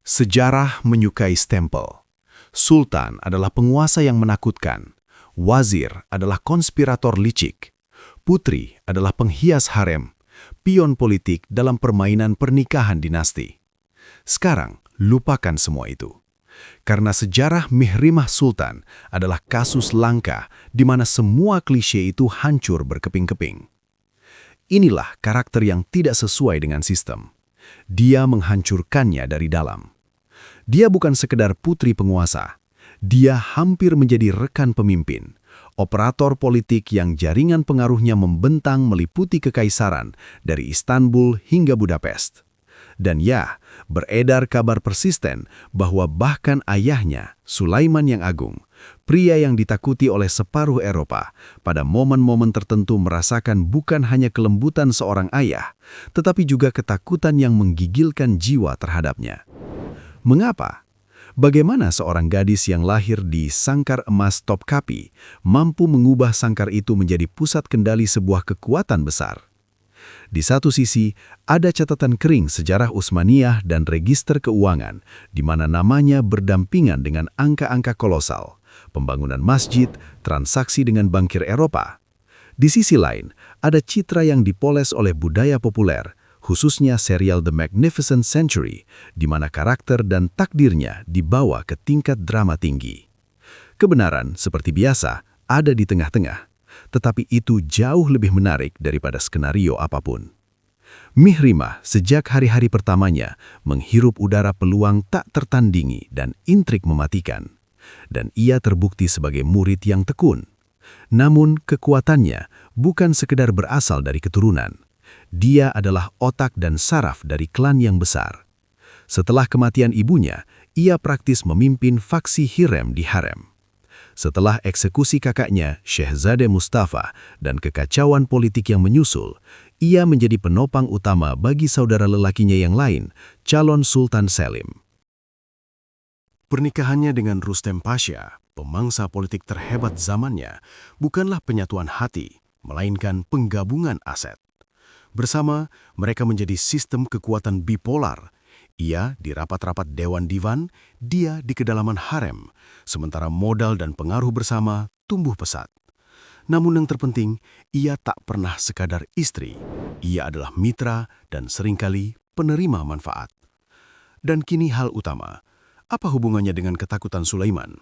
Sejarah menyukai stempel. Sultan adalah penguasa yang menakutkan. Wazir adalah konspirator licik. Putri adalah penghias harem. Pion politik dalam permainan pernikahan dinasti. Sekarang, lupakan semua itu. Karena sejarah Mihrimah Sultan adalah kasus langka di mana semua klise itu hancur berkeping-keping. Inilah karakter yang tidak sesuai dengan sistem. Dia menghancurkannya dari dalam. Dia bukan sekedar putri penguasa. Dia hampir menjadi rekan pemimpin, operator politik yang jaringan pengaruhnya membentang meliputi kekaisaran dari Istanbul hingga Budapest. Dan ya, beredar kabar persisten bahwa bahkan ayahnya, Sulaiman yang Agung, pria yang ditakuti oleh separuh Eropa, pada momen-momen tertentu merasakan bukan hanya kelembutan seorang ayah, tetapi juga ketakutan yang menggigilkan jiwa terhadapnya. Mengapa? Bagaimana seorang gadis yang lahir di sangkar emas Topkapi mampu mengubah sangkar itu menjadi pusat kendali sebuah kekuatan besar? Di satu sisi, ada catatan kering sejarah Utsmaniyah dan register keuangan, di mana namanya berdampingan dengan angka-angka kolosal, pembangunan masjid, transaksi dengan bankir Eropa. Di sisi lain, ada citra yang dipoles oleh budaya populer, khususnya serial The Magnificent Century, di mana karakter dan takdirnya dibawa ke tingkat drama tinggi. Kebenaran, seperti biasa, ada di tengah-tengah, tetapi itu jauh lebih menarik daripada skenario apapun. Mihrimah sejak hari-hari pertamanya menghirup udara peluang tak tertandingi dan intrik mematikan. Dan ia terbukti sebagai murid yang tekun. Namun kekuatannya bukan sekedar berasal dari keturunan. Dia adalah otak dan saraf dari klan yang besar. Setelah kematian ibunya, ia praktis memimpin faksi Hirem di harem. Setelah eksekusi kakaknya, Syehzade Mustafa, dan kekacauan politik yang menyusul, ia menjadi penopang utama bagi saudara lelakinya yang lain, calon Sultan Selim. Pernikahannya dengan Rustem Pasha, pemangsa politik terhebat zamannya, bukanlah penyatuan hati, melainkan penggabungan aset. Bersama, mereka menjadi sistem kekuatan bipolar. Ia di rapat-rapat Dewan Divan, dia di kedalaman harem, sementara modal dan pengaruh bersama tumbuh pesat. Namun yang terpenting, ia tak pernah sekadar istri. Ia adalah mitra dan seringkali penerima manfaat. Dan kini hal utama, apa hubungannya dengan ketakutan Sulaiman?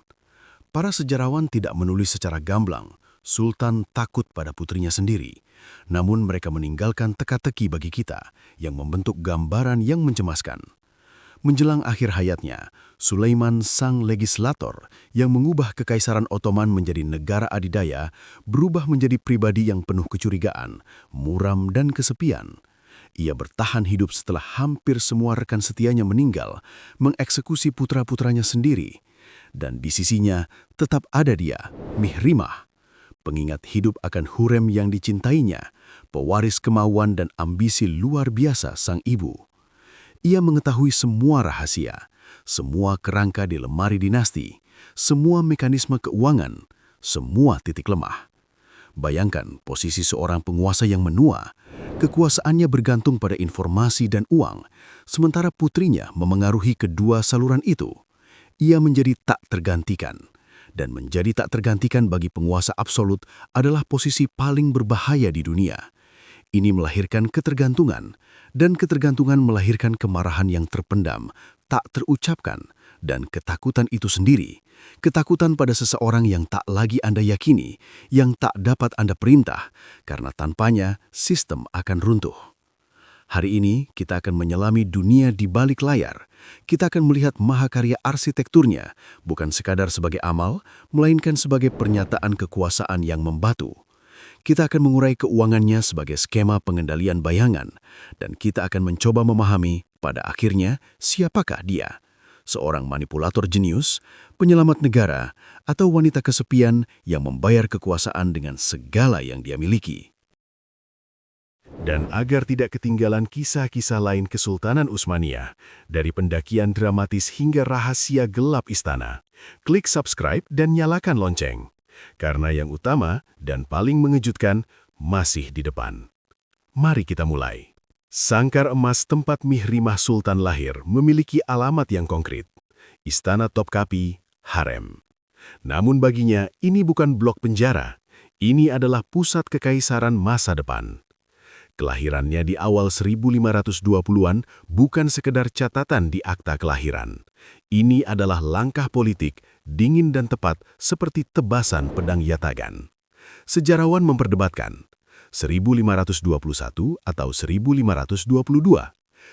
Para sejarawan tidak menulis secara gamblang, Sultan takut pada putrinya sendiri. Namun mereka meninggalkan teka-teki bagi kita yang membentuk gambaran yang mencemaskan. Menjelang akhir hayatnya, Sulaiman sang legislator yang mengubah Kekaisaran Ottoman menjadi negara adidaya berubah menjadi pribadi yang penuh kecurigaan, muram dan kesepian. Ia bertahan hidup setelah hampir semua rekan setianya meninggal, mengeksekusi putra-putranya sendiri. Dan di sisinya tetap ada dia, Mihrimah, pengingat hidup akan Hurrem yang dicintainya, pewaris kemauan dan ambisi luar biasa sang ibu. Ia mengetahui semua rahasia, semua kerangka di lemari dinasti, semua mekanisme keuangan, semua titik lemah. Bayangkan posisi seorang penguasa yang menua, kekuasaannya bergantung pada informasi dan uang, sementara putrinya memengaruhi kedua saluran itu. Ia menjadi tak tergantikan. Dan menjadi tak tergantikan bagi penguasa absolut adalah posisi paling berbahaya di dunia. Ini melahirkan ketergantungan, dan ketergantungan melahirkan kemarahan yang terpendam, tak terucapkan, dan ketakutan itu sendiri. Ketakutan pada seseorang yang tak lagi Anda yakini, yang tak dapat Anda perintah, karena tanpanya sistem akan runtuh. Hari ini kita akan menyelami dunia di balik layar. Kita akan melihat mahakarya arsitekturnya, bukan sekadar sebagai amal, melainkan sebagai pernyataan kekuasaan yang membatu. Kita akan mengurai keuangannya sebagai skema pengendalian bayangan, dan kita akan mencoba memahami, pada akhirnya, siapakah dia? Seorang manipulator jenius, penyelamat negara, atau wanita kesepian yang membayar kekuasaan dengan segala yang dia miliki? Dan agar tidak ketinggalan kisah-kisah lain Kesultanan Utsmaniyah, dari pendakian dramatis hingga rahasia gelap istana, klik subscribe dan nyalakan lonceng. Karena yang utama dan paling mengejutkan masih di depan. Mari kita mulai. Sangkar emas tempat Mihrimah Sultan lahir memiliki alamat yang konkret. Istana Topkapi, harem. Namun baginya, ini bukan blok penjara. Ini adalah pusat kekaisaran masa depan. Kelahirannya di awal 1520-an bukan sekedar catatan di akta kelahiran. Ini adalah langkah politik, dingin dan tepat seperti tebasan pedang yatagan. Sejarawan memperdebatkan 1521 atau 1522.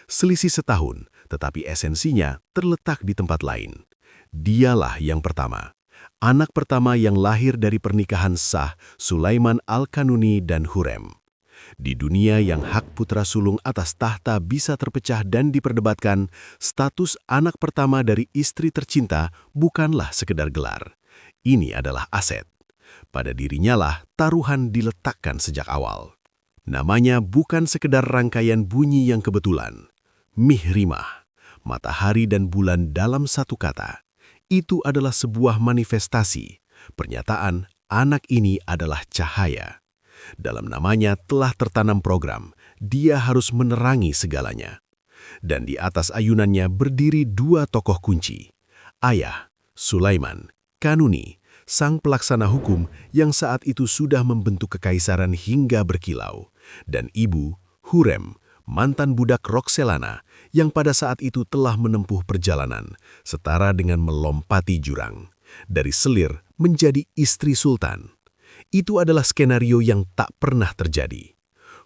Selisih setahun, tetapi esensinya terletak di tempat lain. Dialah yang pertama. Anak pertama yang lahir dari pernikahan sah Sulaiman Al-Kanuni dan Hurrem. Di dunia yang hak putra sulung atas tahta bisa terpecah dan diperdebatkan, status anak pertama dari istri tercinta bukanlah sekedar gelar. Ini adalah aset. Pada dirinya lah taruhan diletakkan sejak awal. Namanya bukan sekedar rangkaian bunyi yang kebetulan. Mihrimah, matahari dan bulan dalam satu kata. Itu adalah sebuah manifestasi. Pernyataan anak ini adalah cahaya. Dalam namanya telah tertanam program, dia harus menerangi segalanya. Dan di atas ayunannya berdiri dua tokoh kunci. Ayah, Sulaiman, Kanuni, sang pelaksana hukum yang saat itu sudah membentuk kekaisaran hingga berkilau. Dan ibu, Hurrem, mantan budak Roxelana, yang pada saat itu telah menempuh perjalanan, setara dengan melompati jurang. Dari selir menjadi istri sultan. Itu adalah skenario yang tak pernah terjadi.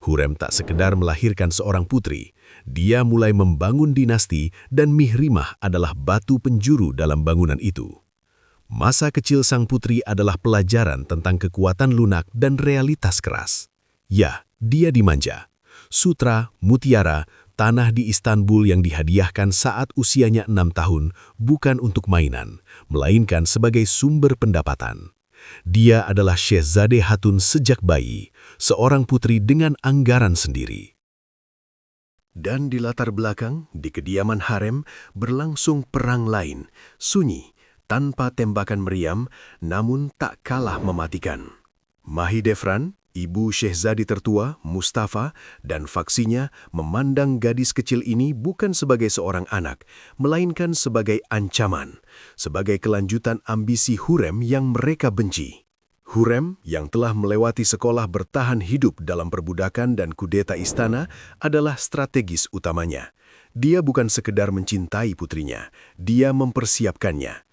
Hurrem tak sekedar melahirkan seorang putri, dia mulai membangun dinasti dan Mihrimah adalah batu penjuru dalam bangunan itu. Masa kecil sang putri adalah pelajaran tentang kekuatan lunak dan realitas keras. Ya, dia dimanja. Sutra, mutiara, tanah di Istanbul yang dihadiahkan saat usianya 6 tahun bukan untuk mainan, melainkan sebagai sumber pendapatan. Dia adalah Syehzade Hatun sejak bayi, seorang putri dengan anggaran sendiri. Dan di latar belakang, di kediaman harem, berlangsung perang lain, sunyi, tanpa tembakan meriam, namun tak kalah mematikan. Mahidevran, ibu Syehzadi tertua, Mustafa, dan faksinya memandang gadis kecil ini bukan sebagai seorang anak, melainkan sebagai ancaman, sebagai kelanjutan ambisi Hurrem yang mereka benci. Hurrem, yang telah melewati sekolah bertahan hidup dalam perbudakan dan kudeta istana, adalah strategis utamanya. Dia bukan sekedar mencintai putrinya, dia mempersiapkannya.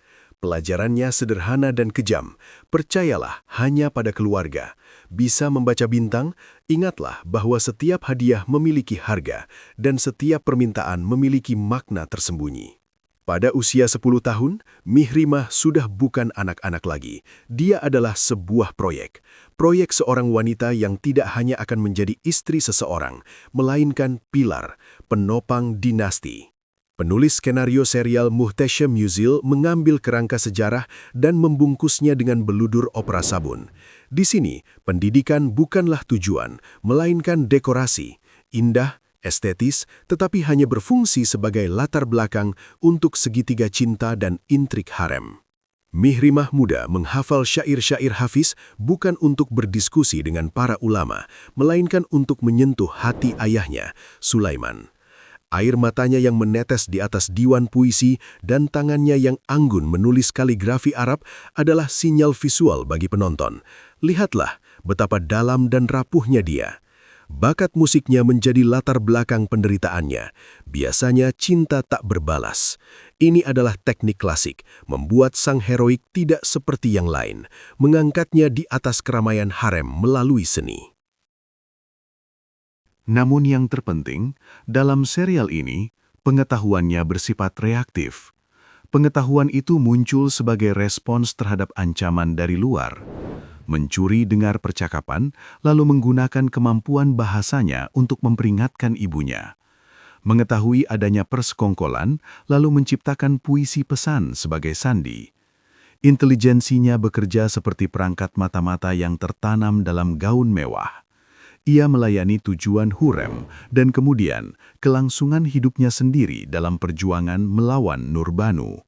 Pelajarannya sederhana dan kejam. Percayalah hanya pada keluarga. Bisa membaca bintang, ingatlah bahwa setiap hadiah memiliki harga dan setiap permintaan memiliki makna tersembunyi. Pada usia 10 tahun, Mihrimah sudah bukan anak-anak lagi. Dia adalah sebuah proyek. Proyek seorang wanita yang tidak hanya akan menjadi istri seseorang, melainkan pilar, penopang dinasti. Penulis skenario serial Muhtesyem Yüzyıl mengambil kerangka sejarah dan membungkusnya dengan beludur opera sabun. Di sini, pendidikan bukanlah tujuan, melainkan dekorasi, indah, estetis, tetapi hanya berfungsi sebagai latar belakang untuk segitiga cinta dan intrik harem. Mihrimah muda menghafal syair-syair Hafiz bukan untuk berdiskusi dengan para ulama, melainkan untuk menyentuh hati ayahnya, Sulaiman. Air matanya yang menetes di atas diwan puisi dan tangannya yang anggun menulis kaligrafi Arab adalah sinyal visual bagi penonton. Lihatlah betapa dalam dan rapuhnya dia. Bakat musiknya menjadi latar belakang penderitaannya. Biasanya cinta tak berbalas. Ini adalah teknik klasik, membuat sang heroik tidak seperti yang lain, mengangkatnya di atas keramaian harem melalui seni. Namun yang terpenting, dalam serial ini, pengetahuannya bersifat reaktif. Pengetahuan itu muncul sebagai respons terhadap ancaman dari luar. Mencuri dengar percakapan, lalu menggunakan kemampuan bahasanya untuk memperingatkan ibunya. Mengetahui adanya persekongkolan, lalu menciptakan puisi pesan sebagai sandi. Intelijensinya bekerja seperti perangkat mata-mata yang tertanam dalam gaun mewah. Ia melayani tujuan Hurrem dan kemudian kelangsungan hidupnya sendiri dalam perjuangan melawan Nurbanu.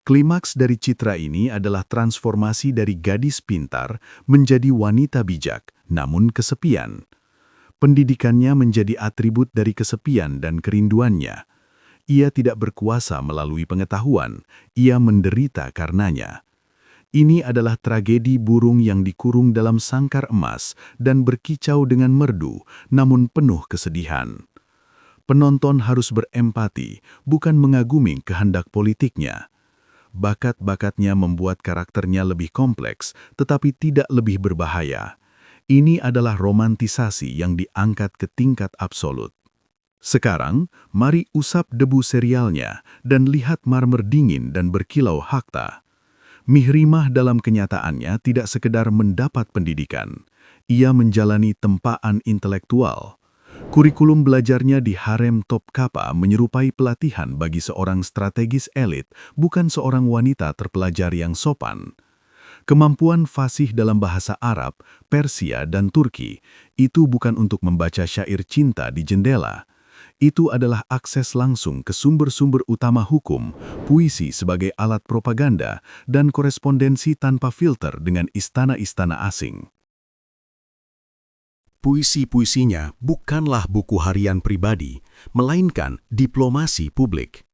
Klimaks dari citra ini adalah transformasi dari gadis pintar menjadi wanita bijak, namun kesepian. Pendidikannya menjadi atribut dari kesepian dan kerinduannya. Ia tidak berkuasa melalui pengetahuan, ia menderita karenanya. Ini adalah tragedi burung yang dikurung dalam sangkar emas dan berkicau dengan merdu, namun penuh kesedihan. Penonton harus berempati, bukan mengagumi kehendak politiknya. Bakat-bakatnya membuat karakternya lebih kompleks, tetapi tidak lebih berbahaya. Ini adalah romantisasi yang diangkat ke tingkat absolut. Sekarang, mari usap debu serialnya dan lihat marmer dingin dan berkilau hakta. Mihrimah dalam kenyataannya tidak sekedar mendapat pendidikan. Ia menjalani tempaan intelektual. Kurikulum belajarnya di harem top Kappa menyerupai pelatihan bagi seorang strategis elit, bukan seorang wanita terpelajar yang sopan. Kemampuan fasih dalam bahasa Arab, Persia, dan Turki itu bukan untuk membaca syair cinta di jendela. Itu adalah akses langsung ke sumber-sumber utama hukum, puisi sebagai alat propaganda, dan korespondensi tanpa filter dengan istana-istana asing. Puisi-puisinya bukanlah buku harian pribadi, melainkan diplomasi publik.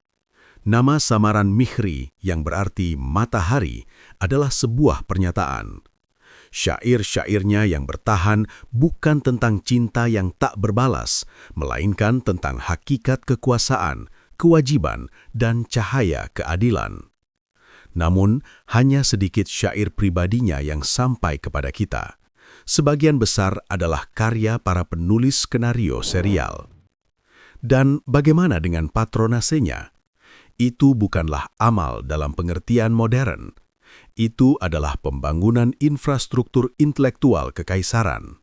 Nama samaran Mihri, yang berarti matahari, adalah sebuah pernyataan. Syair-syairnya yang bertahan bukan tentang cinta yang tak berbalas, melainkan tentang hakikat kekuasaan, kewajiban, dan cahaya keadilan. Namun, hanya sedikit syair pribadinya yang sampai kepada kita. Sebagian besar adalah karya para penulis skenario serial. Dan bagaimana dengan patronasenya? Itu bukanlah amal dalam pengertian modern. Itu adalah pembangunan infrastruktur intelektual kekaisaran.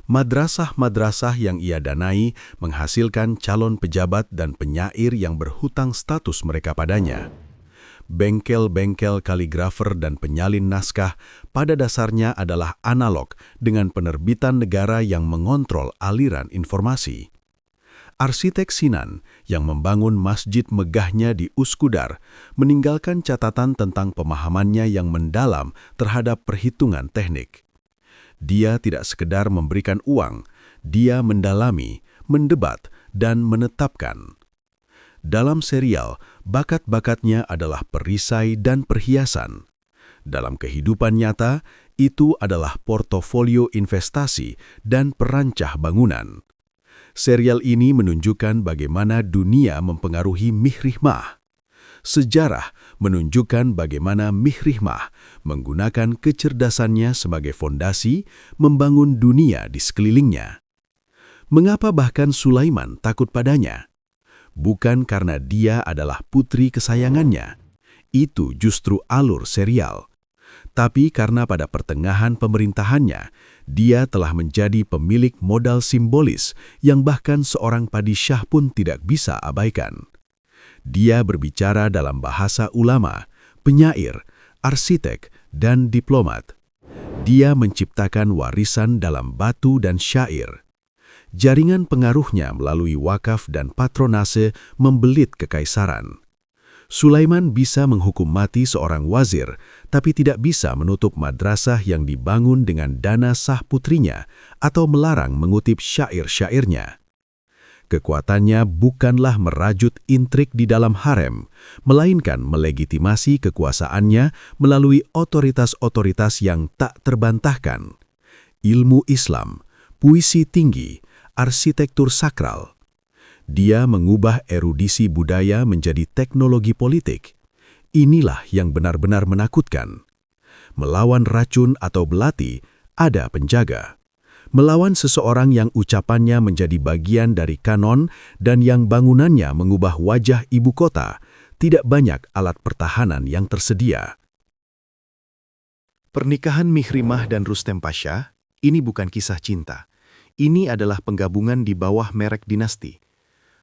Madrasah-madrasah yang ia danai menghasilkan calon pejabat dan penyair yang berhutang status mereka padanya. Bengkel-bengkel kaligrafer dan penyalin naskah pada dasarnya adalah analog dengan penerbitan negara yang mengontrol aliran informasi. Arsitek Sinan yang membangun masjid megahnya di Uskudar meninggalkan catatan tentang pemahamannya yang mendalam terhadap perhitungan teknik. Dia tidak sekedar memberikan uang, dia mendalami, mendebat, dan menetapkan. Dalam serial, bakat-bakatnya adalah perisai dan perhiasan. Dalam kehidupan nyata, itu adalah portofolio investasi dan perancah bangunan. Serial ini menunjukkan bagaimana dunia mempengaruhi Mihrimah. Sejarah menunjukkan bagaimana Mihrimah menggunakan kecerdasannya sebagai fondasi membangun dunia di sekelilingnya. Mengapa bahkan Sulaiman takut padanya? Bukan karena dia adalah putri kesayangannya. Itu justru alur serial. Tapi karena pada pertengahan pemerintahannya, dia telah menjadi pemilik modal simbolis yang bahkan seorang padishah pun tidak bisa abaikan. Dia berbicara dalam bahasa ulama, penyair, arsitek, dan diplomat. Dia menciptakan warisan dalam batu dan syair. Jaringan pengaruhnya melalui wakaf dan patronase membelit kekaisaran. Sulaiman bisa menghukum mati seorang wazir, tapi tidak bisa menutup madrasah yang dibangun dengan dana sah putrinya atau melarang mengutip syair-syairnya. Kekuatannya bukanlah merajut intrik di dalam harem, melainkan melegitimasi kekuasaannya melalui otoritas-otoritas yang tak terbantahkan. Ilmu Islam, puisi tinggi, arsitektur sakral. Dia mengubah erudisi budaya menjadi teknologi politik. Inilah yang benar-benar menakutkan. Melawan racun atau belati, ada penjaga. Melawan seseorang yang ucapannya menjadi bagian dari kanon dan yang bangunannya mengubah wajah ibu kota, tidak banyak alat pertahanan yang tersedia. Pernikahan Mihrimah dan Rustem Pasha, ini bukan kisah cinta. Ini adalah penggabungan di bawah merek dinasti.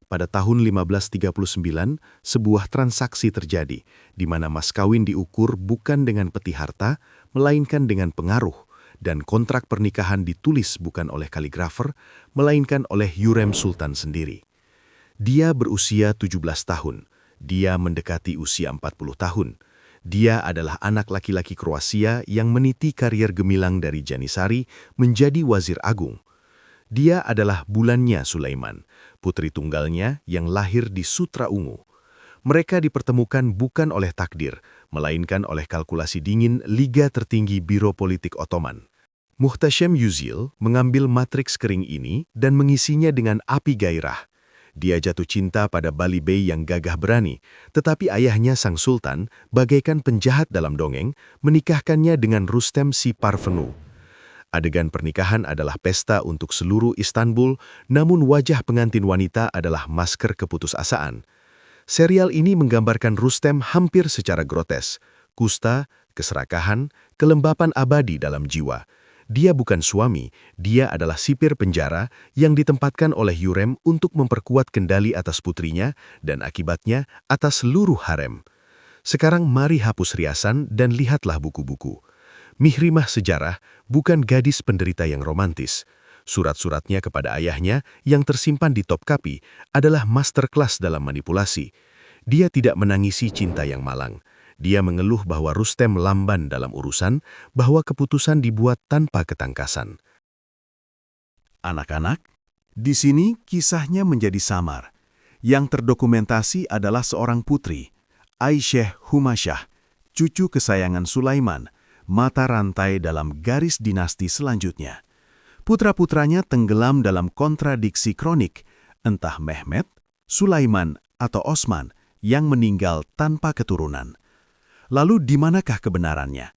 Pada tahun 1539, sebuah transaksi terjadi, di mana mas kawin diukur bukan dengan peti harta, melainkan dengan pengaruh, dan kontrak pernikahan ditulis bukan oleh kaligrafer, melainkan oleh Hürrem Sultan sendiri. Dia berusia 17 tahun, dia mendekati usia 40 tahun. Dia adalah anak laki-laki Kroasia yang meniti karier gemilang dari Janisari menjadi wazir agung. Dia adalah bulannya Sulaiman, putri tunggalnya yang lahir di Sutra Ungu. Mereka dipertemukan bukan oleh takdir, melainkan oleh kalkulasi dingin Liga Tertinggi Biro Politik Ottoman. Muhtasyem Yüzyıl mengambil matriks kering ini dan mengisinya dengan api gairah. Dia jatuh cinta pada Bali Bey yang gagah berani, tetapi ayahnya sang sultan, bagaikan penjahat dalam dongeng, menikahkannya dengan Rustem si Parvenu. Adegan pernikahan adalah pesta untuk seluruh Istanbul, namun wajah pengantin wanita adalah masker keputusasaan. Serial ini menggambarkan Rustem hampir secara grotes, kusta, keserakahan, kelembapan abadi dalam jiwa. Dia bukan suami, dia adalah sipir penjara yang ditempatkan oleh Hürrem untuk memperkuat kendali atas putrinya dan akibatnya atas seluruh harem. Sekarang mari hapus riasan dan lihatlah buku-buku. Mihrimah sejarah bukan gadis penderita yang romantis. Surat-suratnya kepada ayahnya yang tersimpan di Topkapi adalah masterclass dalam manipulasi. Dia tidak menangisi cinta yang malang. Dia mengeluh bahwa Rustem lamban dalam urusan, bahwa keputusan dibuat tanpa ketangkasan. Anak-anak, di sini kisahnya menjadi samar. Yang terdokumentasi adalah seorang putri, Aisyah Humasyah, cucu kesayangan Sulaiman, mata rantai dalam garis dinasti selanjutnya. Putra-putranya tenggelam dalam kontradiksi kronik, entah Mehmet, Sulaiman, atau Osman, yang meninggal tanpa keturunan. Lalu di manakah kebenarannya?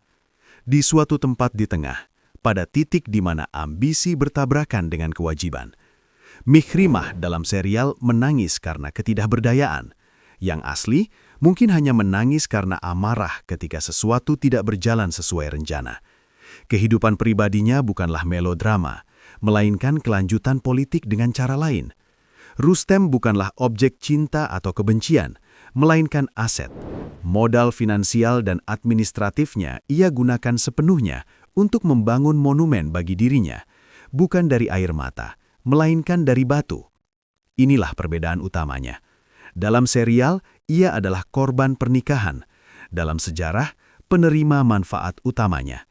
Di suatu tempat di tengah, pada titik di mana ambisi bertabrakan dengan kewajiban. Mihrimah dalam serial menangis karena ketidakberdayaan. Yang asli, mungkin hanya menangis karena amarah ketika sesuatu tidak berjalan sesuai rencana. Kehidupan pribadinya bukanlah melodrama, melainkan kelanjutan politik dengan cara lain. Rustem bukanlah objek cinta atau kebencian, melainkan aset. Modal finansial dan administratifnya ia gunakan sepenuhnya untuk membangun monumen bagi dirinya, bukan dari air mata, melainkan dari batu. Inilah perbedaan utamanya. Dalam serial, ia adalah korban pernikahan. Dalam sejarah, penerima manfaat utamanya.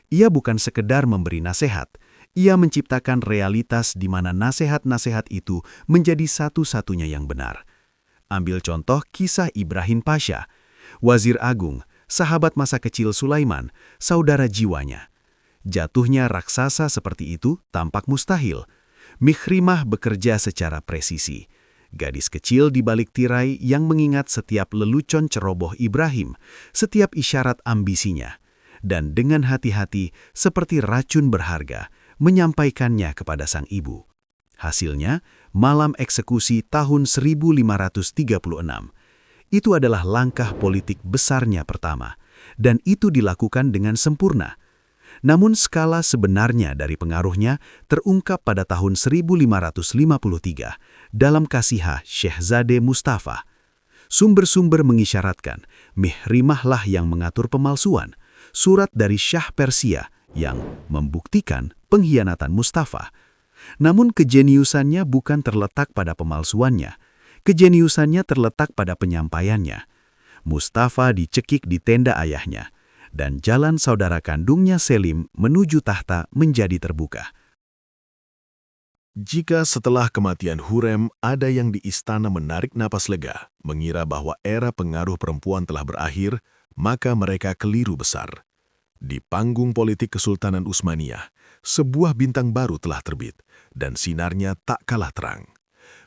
Ia bukan sekedar memberi nasihat, ia menciptakan realitas di mana nasihat-nasihat itu menjadi satu-satunya yang benar. Ambil contoh kisah Ibrahim Pasha, Wazir Agung, sahabat masa kecil Sulaiman, saudara jiwanya. Jatuhnya raksasa seperti itu tampak mustahil. Mihrimah bekerja secara presisi. Gadis kecil di balik tirai yang mengingat setiap lelucon ceroboh Ibrahim, setiap isyarat ambisinya. Dan dengan hati-hati seperti racun berharga, menyampaikannya kepada sang ibu. Hasilnya, malam eksekusi tahun 1536. Itu adalah langkah politik besarnya pertama, dan itu dilakukan dengan sempurna. Namun skala sebenarnya dari pengaruhnya terungkap pada tahun 1553 dalam Kasihah Syehzade Mustafa. Sumber-sumber mengisyaratkan Mihrimahlah yang mengatur pemalsuan, surat dari Syah Persia yang membuktikan pengkhianatan Mustafa. Namun kejeniusannya bukan terletak pada pemalsuannya, kejeniusannya terletak pada penyampaiannya. Mustafa dicekik di tenda ayahnya, dan jalan saudara kandungnya Selim menuju tahta menjadi terbuka. Jika setelah kematian Hürrem ada yang di istana menarik napas lega, mengira bahwa era pengaruh perempuan telah berakhir, maka mereka keliru besar. Di panggung politik Kesultanan Utsmaniyah, sebuah bintang baru telah terbit, dan sinarnya tak kalah terang.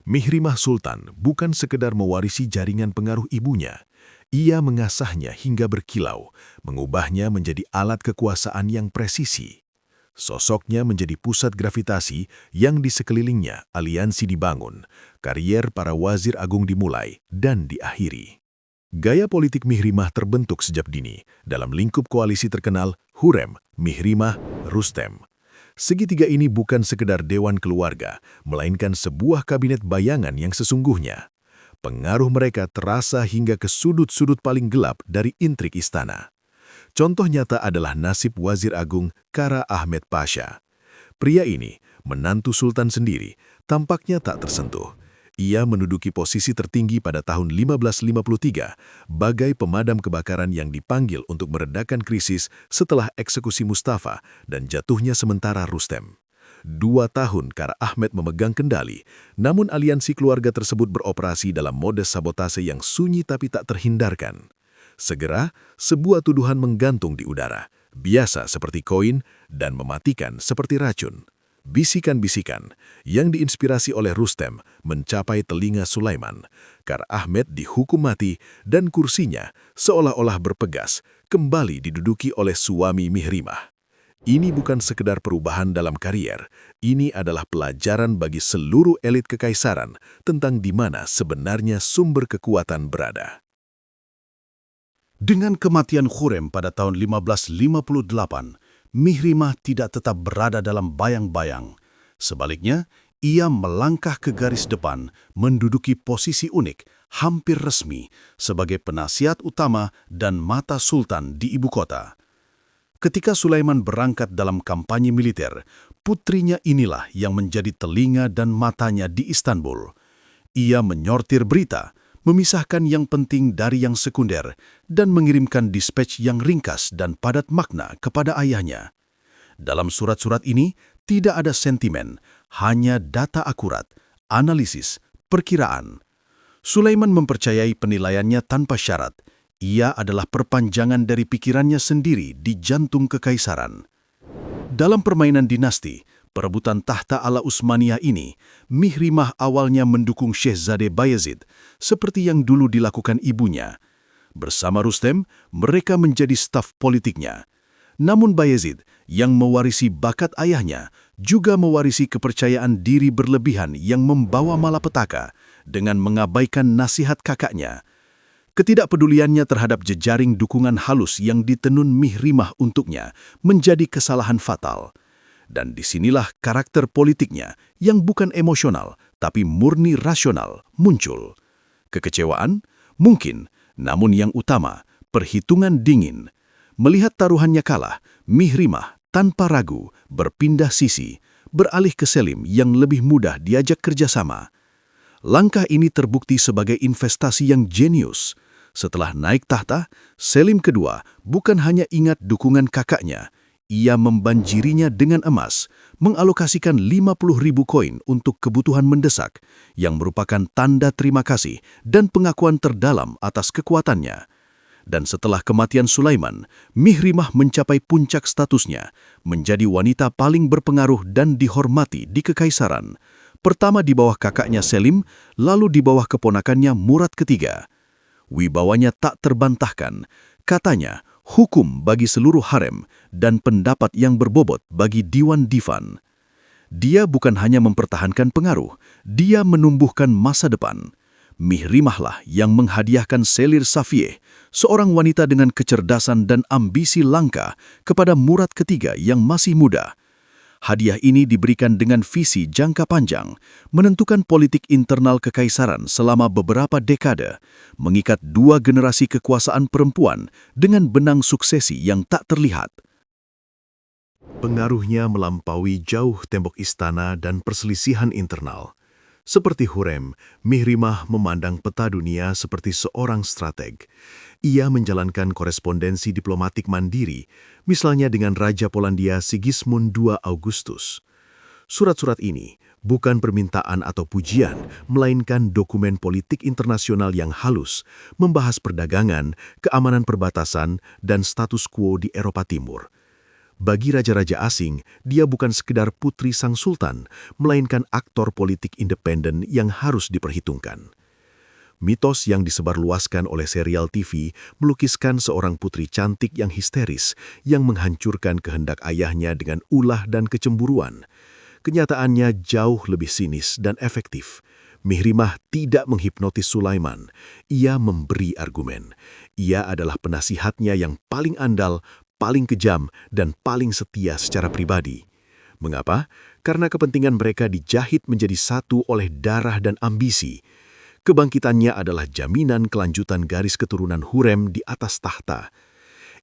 Mihrimah Sultan bukan sekedar mewarisi jaringan pengaruh ibunya, ia mengasahnya hingga berkilau, mengubahnya menjadi alat kekuasaan yang presisi. Sosoknya menjadi pusat gravitasi yang di sekelilingnya aliansi dibangun, karier para wazir agung dimulai dan diakhiri. Gaya politik Mihrimah terbentuk sejak dini dalam lingkup koalisi terkenal Hürrem, Mihrimah, Rustem. Segitiga ini bukan sekedar dewan keluarga, melainkan sebuah kabinet bayangan yang sesungguhnya. Pengaruh mereka terasa hingga ke sudut-sudut paling gelap dari intrik istana. Contoh nyata adalah nasib Wazir Agung Kara Ahmed Pasha. Pria ini, menantu Sultan sendiri, tampaknya tak tersentuh. Ia menduduki posisi tertinggi pada tahun 1553 bagai pemadam kebakaran yang dipanggil untuk meredakan krisis setelah eksekusi Mustafa dan jatuhnya sementara Rustem. 2 tahun Kara Ahmed memegang kendali, namun aliansi keluarga tersebut beroperasi dalam mode sabotase yang sunyi tapi tak terhindarkan. Segera, sebuah tuduhan menggantung di udara, biasa seperti koin dan mematikan seperti racun. Bisikan-bisikan yang diinspirasi oleh Rustem mencapai telinga Sulaiman. Kara Ahmed dihukum mati dan kursinya seolah-olah berpegas kembali diduduki oleh suami Mihrimah. Ini bukan sekedar perubahan dalam karier, ini adalah pelajaran bagi seluruh elit kekaisaran tentang di mana sebenarnya sumber kekuatan berada. Dengan kematian Khurem pada tahun 1558, Mihrimah tidak tetap berada dalam bayang-bayang. Sebaliknya, ia melangkah ke garis depan, menduduki posisi unik, hampir resmi, sebagai penasihat utama dan mata sultan di ibu kota. Ketika Sulaiman berangkat dalam kampanye militer, putrinya inilah yang menjadi telinga dan matanya di Istanbul. Ia menyortir berita, memisahkan yang penting dari yang sekunder, dan mengirimkan dispatch yang ringkas dan padat makna kepada ayahnya. Dalam surat-surat ini, tidak ada sentimen, hanya data akurat, analisis, perkiraan. Sulaiman mempercayai penilaiannya tanpa syarat. Ia adalah perpanjangan dari pikirannya sendiri di jantung kekaisaran. Dalam permainan dinasti, perebutan tahta ala Utsmaniyah ini, Mihrimah awalnya mendukung Syekh Bayezid, seperti yang dulu dilakukan ibunya. Bersama Rustem, mereka menjadi staf politiknya. Namun Bayezid, yang mewarisi bakat ayahnya, juga mewarisi kepercayaan diri berlebihan yang membawa malapetaka dengan mengabaikan nasihat kakaknya. Ketidakpeduliannya terhadap jejaring dukungan halus yang ditenun Mihrimah untuknya menjadi kesalahan fatal. Dan disinilah karakter politiknya yang bukan emosional, tapi murni rasional muncul. Kekecewaan? Mungkin, namun yang utama, perhitungan dingin. Melihat taruhannya kalah, Mihrimah tanpa ragu berpindah sisi, beralih ke Selim yang lebih mudah diajak kerjasama. Langkah ini terbukti sebagai investasi yang jenius. Setelah naik tahta, Selim kedua bukan hanya ingat dukungan kakaknya, ia membanjirinya dengan emas, mengalokasikan 50.000 koin untuk kebutuhan mendesak, yang merupakan tanda terima kasih dan pengakuan terdalam atas kekuatannya. Dan setelah kematian Sulaiman, Mihrimah mencapai puncak statusnya, menjadi wanita paling berpengaruh dan dihormati di kekaisaran. Pertama di bawah kakaknya Selim, lalu di bawah keponakannya Murad III. Wibawanya tak terbantahkan, katanya hukum bagi seluruh harem dan pendapat yang berbobot bagi Diwan Divan. Dia bukan hanya mempertahankan pengaruh, dia menumbuhkan masa depan. Mihrimahlah yang menghadiahkan Selir Safiyeh, seorang wanita dengan kecerdasan dan ambisi langka, kepada Murad III yang masih muda. Hadiah ini diberikan dengan visi jangka panjang, menentukan politik internal kekaisaran selama beberapa dekade, mengikat dua generasi kekuasaan perempuan dengan benang suksesi yang tak terlihat. Pengaruhnya melampaui jauh tembok istana dan perselisihan internal. Seperti Khurem, Mihrimah memandang peta dunia seperti seorang strateg. Ia menjalankan korespondensi diplomatik mandiri, misalnya dengan Raja Polandia Sigismund II Augustus. Surat-surat ini bukan permintaan atau pujian, melainkan dokumen politik internasional yang halus, membahas perdagangan, keamanan perbatasan, dan status quo di Eropa Timur. Bagi raja-raja asing, dia bukan sekedar putri sang sultan, melainkan aktor politik independen yang harus diperhitungkan. Mitos yang disebarluaskan oleh serial TV melukiskan seorang putri cantik yang histeris, yang menghancurkan kehendak ayahnya dengan ulah dan kecemburuan. Kenyataannya jauh lebih sinis dan efektif. Mihrimah tidak menghipnotis Sulaiman, ia memberi argumen. Ia adalah penasihatnya yang paling andal, paling kejam, dan paling setia secara pribadi. Mengapa? Karena kepentingan mereka dijahit menjadi satu oleh darah dan ambisi. Kebangkitannya adalah jaminan kelanjutan garis keturunan Khurem di atas tahta.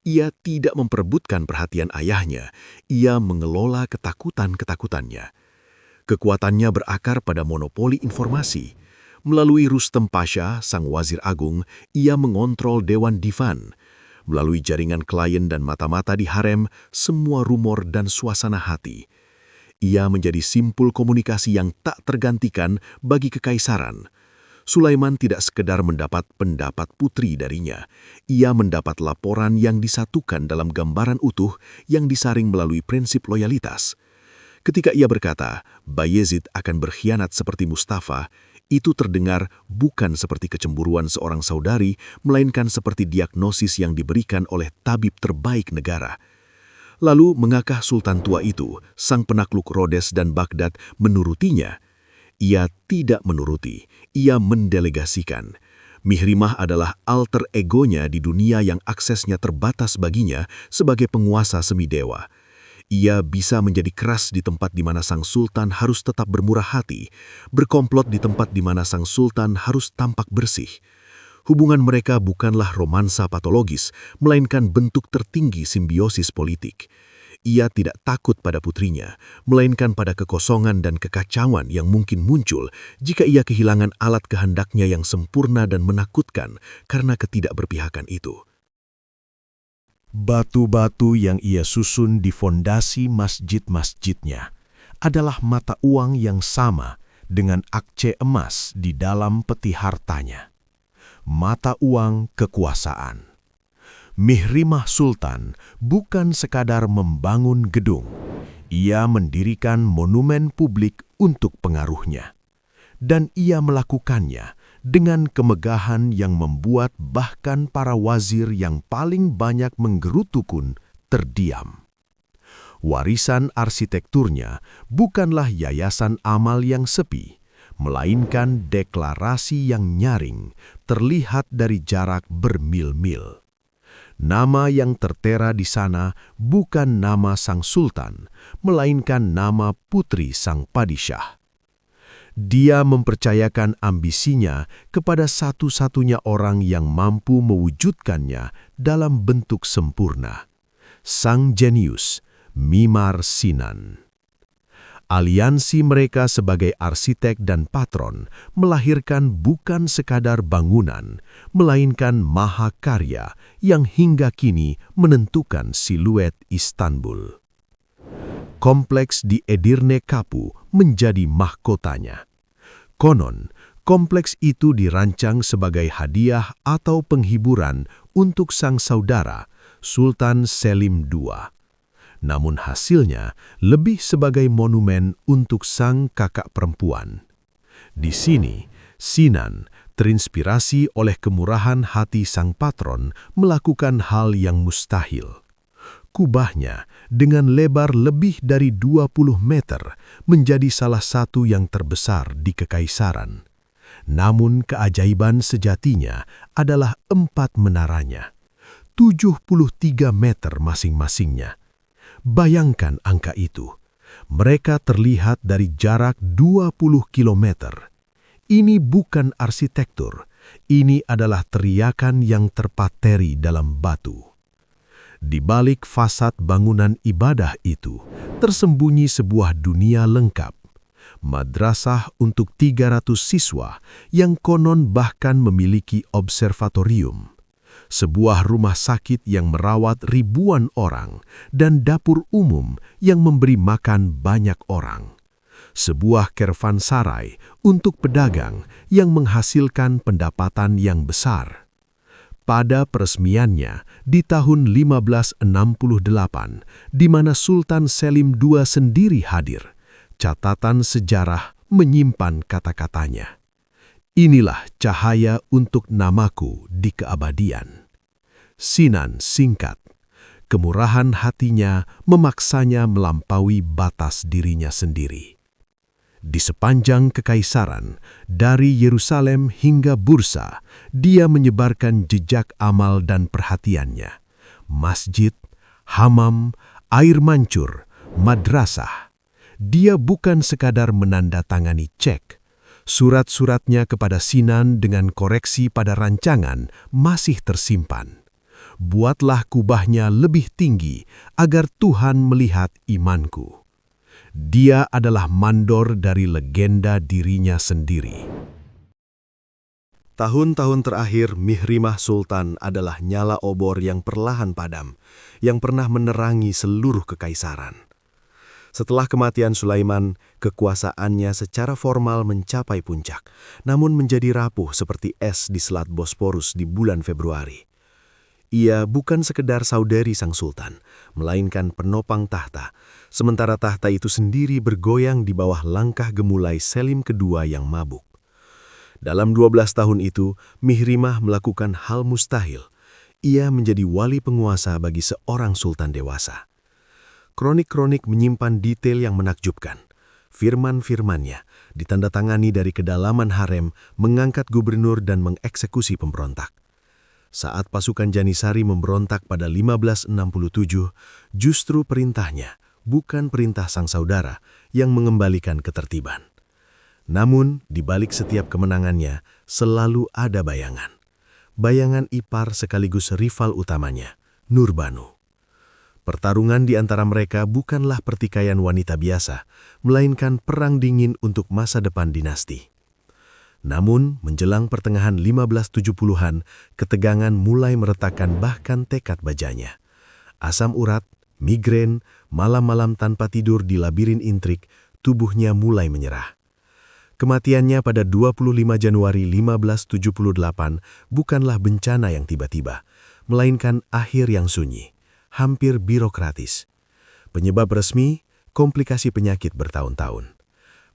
Ia tidak memperebutkan perhatian ayahnya, ia mengelola ketakutan-ketakutannya. Kekuatannya berakar pada monopoli informasi. Melalui Rustem Pasha, sang wazir agung, ia mengontrol Dewan Divan. Melalui jaringan klien dan mata-mata di harem, semua rumor dan suasana hati. Ia menjadi simpul komunikasi yang tak tergantikan bagi kekaisaran. Sulaiman tidak sekedar mendapat pendapat putri darinya. Ia mendapat laporan yang disatukan dalam gambaran utuh yang disaring melalui prinsip loyalitas. Ketika ia berkata, Bayezid akan berkhianat seperti Mustafa, itu terdengar bukan seperti kecemburuan seorang saudari, melainkan seperti diagnosis yang diberikan oleh tabib terbaik negara. Lalu, mengakah Sultan tua itu, sang penakluk Rhodes dan Baghdad, menurutinya? Ia tidak menuruti, ia mendelegasikan. Mihrimah adalah alter egonya di dunia yang aksesnya terbatas baginya sebagai penguasa semidewa. Ia bisa menjadi keras di tempat di mana sang sultan harus tetap bermurah hati, berkomplot di tempat di mana sang sultan harus tampak bersih. Hubungan mereka bukanlah romansa patologis, melainkan bentuk tertinggi simbiosis politik. Ia tidak takut pada putrinya, melainkan pada kekosongan dan kekacauan yang mungkin muncul jika ia kehilangan alat kehendaknya yang sempurna dan menakutkan karena ketidakberpihakan itu. Batu-batu yang ia susun di fondasi masjid-masjidnya adalah mata uang yang sama dengan akce emas di dalam peti hartanya. Mata uang kekuasaan. Mihrimah Sultan bukan sekadar membangun gedung. Ia mendirikan monumen publik untuk pengaruhnya. Dan ia melakukannya dengan kemegahan yang membuat bahkan para wazir yang paling banyak menggerutu pun terdiam. Warisan arsitekturnya bukanlah yayasan amal yang sepi, melainkan deklarasi yang nyaring, terlihat dari jarak bermil-mil. Nama yang tertera di sana bukan nama sang sultan, melainkan nama putri sang padishah. Dia mempercayakan ambisinya kepada satu-satunya orang yang mampu mewujudkannya dalam bentuk sempurna, sang jenius, Mimar Sinan. Aliansi mereka sebagai arsitek dan patron melahirkan bukan sekadar bangunan, melainkan mahakarya yang hingga kini menentukan siluet Istanbul. Kompleks di Edirne Kapı menjadi mahkotanya. Konon, kompleks itu dirancang sebagai hadiah atau penghiburan untuk sang saudara, Sultan Selim II. Namun hasilnya lebih sebagai monumen untuk sang kakak perempuan. Di sini, Sinan, terinspirasi oleh kemurahan hati sang patron, melakukan hal yang mustahil. Kubahnya dengan lebar lebih dari 20 meter menjadi salah satu yang terbesar di kekaisaran. Namun keajaiban sejatinya adalah 4 menaranya, 73 meter masing-masingnya. Bayangkan angka itu. Mereka terlihat dari jarak 20 kilometer. Ini bukan arsitektur, ini adalah teriakan yang terpateri dalam batu. Di balik fasad bangunan ibadah itu, tersembunyi sebuah dunia lengkap. Madrasah untuk 300 siswa yang konon bahkan memiliki observatorium. Sebuah rumah sakit yang merawat ribuan orang dan dapur umum yang memberi makan banyak orang. Sebuah kervansarai untuk pedagang yang menghasilkan pendapatan yang besar. Pada peresmiannya di tahun 1568, di mana Sultan Selim II sendiri hadir, catatan sejarah menyimpan kata-katanya. Inilah cahaya untuk namaku di keabadian. Sinan singkat. Kemurahan hatinya memaksanya melampaui batas dirinya sendiri. Di sepanjang kekaisaran, dari Yerusalem hingga Bursa, dia menyebarkan jejak amal dan perhatiannya. Masjid, hamam, air mancur, madrasah. Dia bukan sekadar menandatangani cek. Surat-suratnya kepada Sinan dengan koreksi pada rancangan masih tersimpan. Buatlah kubahnya lebih tinggi agar Tuhan melihat imanku. Dia adalah mandor dari legenda dirinya sendiri. Tahun-tahun terakhir, Mihrimah Sultan adalah nyala obor yang perlahan padam, yang pernah menerangi seluruh kekaisaran. Setelah kematian Sulaiman, kekuasaannya secara formal mencapai puncak, namun menjadi rapuh seperti es di Selat Bosporus di bulan Februari. Ia bukan sekedar saudari sang sultan, melainkan penopang tahta, sementara tahta itu sendiri bergoyang di bawah langkah gemulai Selim kedua yang mabuk. Dalam 12 tahun itu, Mihrimah melakukan hal mustahil. Ia menjadi wali penguasa bagi seorang sultan dewasa. Kronik-kronik menyimpan detail yang menakjubkan. Firman-firmannya, ditandatangani dari kedalaman harem, mengangkat gubernur dan mengeksekusi pemberontak. Saat pasukan Janisari memberontak pada 1567, justru perintahnya, bukan perintah sang saudara, yang mengembalikan ketertiban. Namun, di balik setiap kemenangannya, selalu ada bayangan. Bayangan ipar sekaligus rival utamanya, Nurbanu. Pertarungan di antara mereka bukanlah pertikaian wanita biasa, melainkan perang dingin untuk masa depan dinasti. Namun, menjelang pertengahan 1570-an, ketegangan mulai meretakkan bahkan tekad bajanya. Asam urat, migrain, malam-malam tanpa tidur di labirin intrik, tubuhnya mulai menyerah. Kematiannya pada 25 Januari 1578 bukanlah bencana yang tiba-tiba, melainkan akhir yang sunyi, hampir birokratis. Penyebab resmi, komplikasi penyakit bertahun-tahun.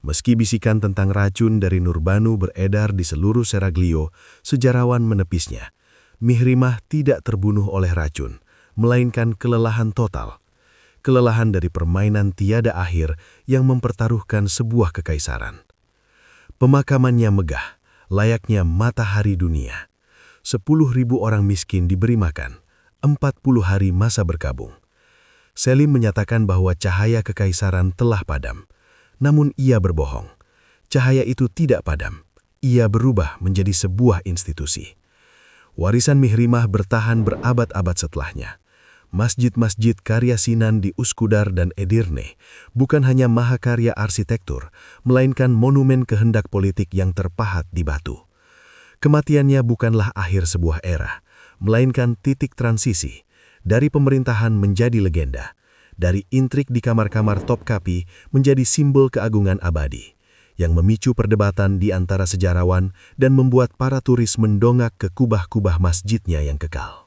Meski bisikan tentang racun dari Nurbanu beredar di seluruh Seraglio, sejarawan menepisnya. Mihrimah tidak terbunuh oleh racun, melainkan kelelahan total. Kelelahan dari permainan tiada akhir yang mempertaruhkan sebuah kekaisaran. Pemakamannya megah, layaknya matahari dunia. 10.000 orang miskin diberi makan, 40 hari masa berkabung. Selim menyatakan bahwa cahaya kekaisaran telah padam. Namun ia berbohong. Cahaya itu tidak padam. Ia berubah menjadi sebuah institusi. Warisan Mihrimah bertahan berabad-abad setelahnya. Masjid-masjid karya Sinan di Uskudar dan Edirne bukan hanya mahakarya arsitektur, melainkan monumen kehendak politik yang terpahat di batu. Kematiannya bukanlah akhir sebuah era, melainkan titik transisi dari pemerintahan menjadi legenda, dari intrik di kamar-kamar Topkapi menjadi simbol keagungan abadi, yang memicu perdebatan di antara sejarawan dan membuat para turis mendongak ke kubah-kubah masjidnya yang kekal.